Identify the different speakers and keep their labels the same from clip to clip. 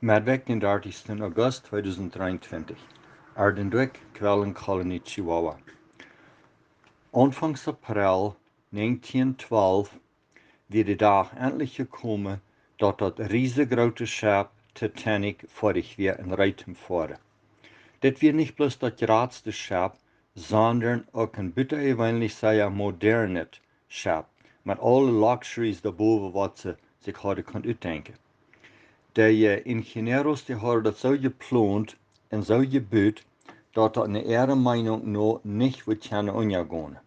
Speaker 1: Medweg den 30. August 2023. Ardendwick, Quellenkolonie Chihuahua. Anfangs April 1912 wird de dag endlich gekomen dat riesengrote schip Titanic vorig weer in Reitem voerde. Dit weer niet bloos dat grootste schip, sondern ook een buitengewoonlijk zeer moderne schip, met alle luxuries daarboven wat ze zich hadden kunnen uitdenken. De ingenieurs die hadden dat zo gepland en zo gebouwd dat dat naar ihrer Meinung nach nicht wird kunnen untergehen.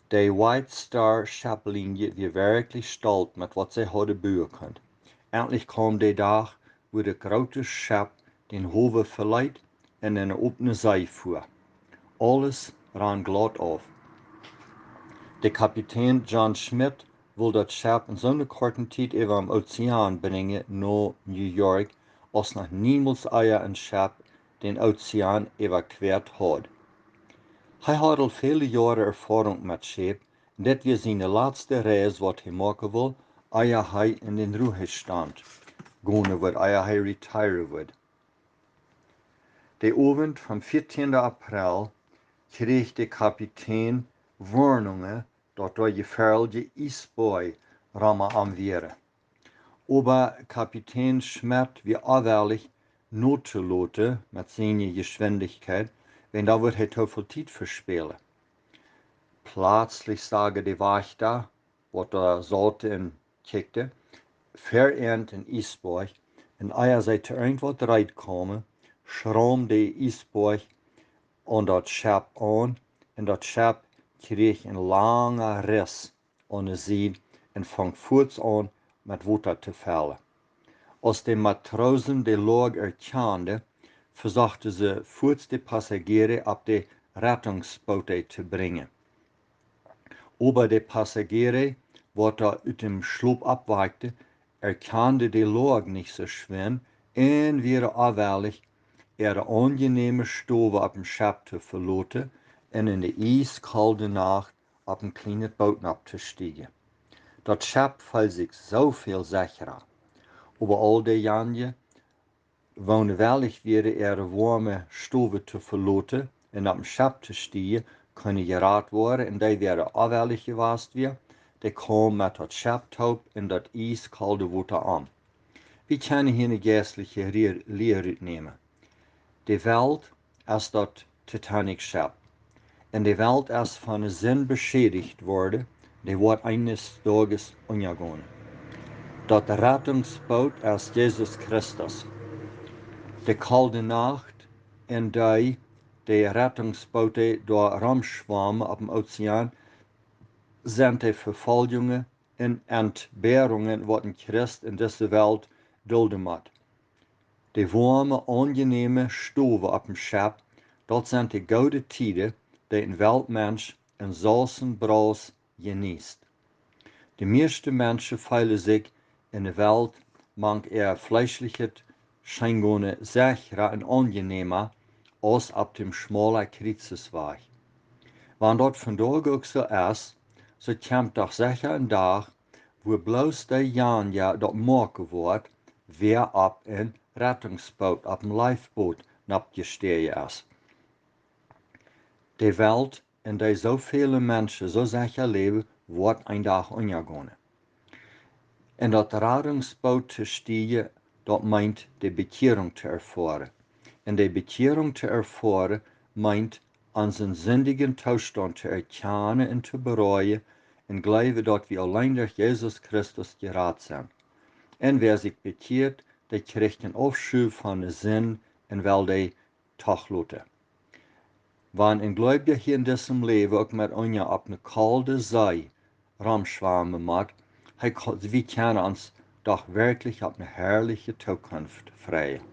Speaker 1: De White Star Schippenlinie war wirklich stolz mit was sie hadden bauen können. Endlich kam der Tag, wo das große Schiff den Hafen verliet en in eine offene See fuhr. Alles ran glatt auf. Der Kapitän John Schmidt will das Schiff in so einer kurzen Zeit über den Ozean bringen nach New York, als noch niemals ein Schiff den Ozean überquert hat. Hij hat al viele Jahre Erfahrung mit Schiff, und das war seine letzte Reise, was er machen will, ehe er in den Ruhestand gehen wird, ehe er retiren wird. Der Abend vom 14. April kreeg der Kapitän Warnungen, dass da gefährliche Eisboi rammen am wäre. Aber Kapitän Schmidt wie auweilig notzulaten mit seiner Geschwindigkeit, wenn da wird er zu viel Zeit verspielen. Plötzlich sagen die Wächter, was da sollte und kickte, verehrt ein Eisboi, und ehe sie zu irgendwas reinkommen, schramm der Eisboi an das Schiff an, und das Schiff krieg einen langen Riss an der Seite und fängt kurz an mit Wasser zu fallen. Als die Matrosen die Lage erkannten, versuchten sie kurz die Passagiere auf die Rettungsboote zu bringen. Aber die Passagiere, die da aus dem Schlupf abweichten, erkannten die Lage nicht so schön und wären auweilig ihre angenehme Stube auf dem Schiff zu verlassen und in die eiskalte Nacht auf ein kleines Boot abzusteigen. Das Schiff fällt sich so viel sicherer. Aber all die Jahre wonen wellig wieder ihre warme Stube zu verlassen und auf dem Schiff zu steigen, können geraten werden und die wären auweilig gewesen wir, die kommen mit das Schiff taub in das eiskalte Wasser an. Wir können hier eine geistliche Lehre nehmen. Die Welt ist das Titanic-Schiff. Und die Welt ist von Sinn beschädigt worden, die wird eines Tages untergehen. Das Rettungsboot ist Jesus Christus. Die kalte Nacht und die Rettungsboote da rumschwammen auf dem Ozean sind die Verfolgungen und Entbehrungen, die ein Christ in dieser Welt dulden muss. Die warme, angenehme Stube auf dem Schiff, das sind die gute Tiden, die ein Weltmensch in solchen Braus genießt. Die meisten Menschen fühlen sich in der Welt manch eher fleischliches Scheingone sicherer und angenehmer als auf dem schmalen Kreuzesweg. Wenn das vandaag auch so ist, so kommt doch sicher ein Tag, wo bloß der Janja das machen wird, wer auf ein Rettungsboot, auf dem Lifeboot abgestiegen ist. Die Welt, in der so viele Menschen so sicher leben, wird ein Tag untergehen. In das Rettungsboot zu steigen, das meint, die Bekehrung zu erfahren. Und die Bekehrung zu erfahren, meint, unseren sündigen Zustand zu erkennen und zu bereuen und glauben, dass wir allein durch Jesus Christus gerettet sind. Und wer sich bekehrt, der kriegt einen Aufschub von der Sinn und will die Tachlute. Wenn ein Gläubiger hier in diesem Leben auch mit uns auf eine kalte See rumschwammen mag, wir können uns doch wirklich auf eine herrliche Zukunft freuen.